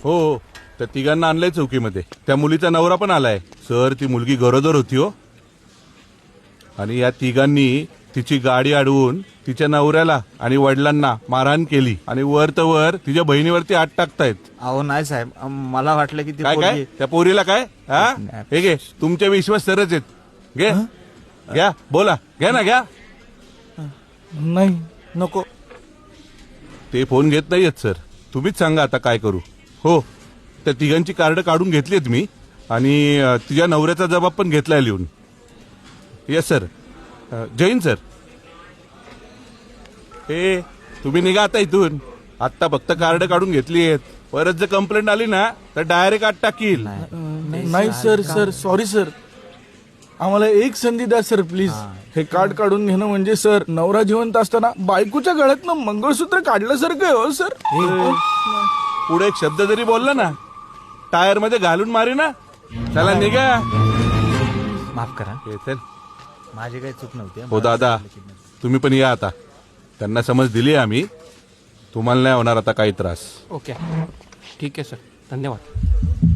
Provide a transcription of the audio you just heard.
हो, त्या तिघांना आणलंय चौकीमध्ये. त्या मुलीचा नवरा पण आलाय. सर, ती मुलगी गरोदर होती हो, आणि या तिघांनी तिची गाडी अडवून तिच्या नवऱ्याला आणि वडिलांना मारहाण केली आणि वर तर वर तिच्या बहिणीवरती हात टाकतायत. अहो नाही साहेब, मला वाटलं की ती काय काय त्या पोरीला काय? हा, हे घे, तुमचे विश्वास सरच आहेत. घे, घ्या, बोला, घ्या ना, घ्या. नाही नको. ते फोन घेत नाहीयेत सर. तुम्हीच सांगा आता काय करू. हो, त्या तिघांची कार्ड काढून घेतलीत मी आणि तिच्या नवऱ्याचा जबाब पण घेतलाय लिहून. Yes sir. Jai Hind sir. हे तुम्ही निघा आता इथून. आत्ता फक्त कार्ड काढून घेतली आहेत. परत जर कंप्लेंट आली ना तर डायरेक्ट आत टाकील. नाही सर सॉरी सर, आम्हाला एक संधी द्या सर प्लीज. हे कार्ड काढून घेणं म्हणजे सर नवरा जिवंत असताना बायकोच्या गळ्यातनं मंगळसूत्र काढल्यासारखं आहे हो सर. पुढे एक शब्द जरी बोलला ना टायर मध्ये घालून मारी ना. चला निघा. माफ करा, हे चल. माझी काही चूक नव्हती. हो दादा, तुम्ही पण या आता. त्यांना समज दिली आम्ही. तुम्हाला नाही होणार आता काही त्रास. ओके, ठीक आहे सर, धन्यवाद.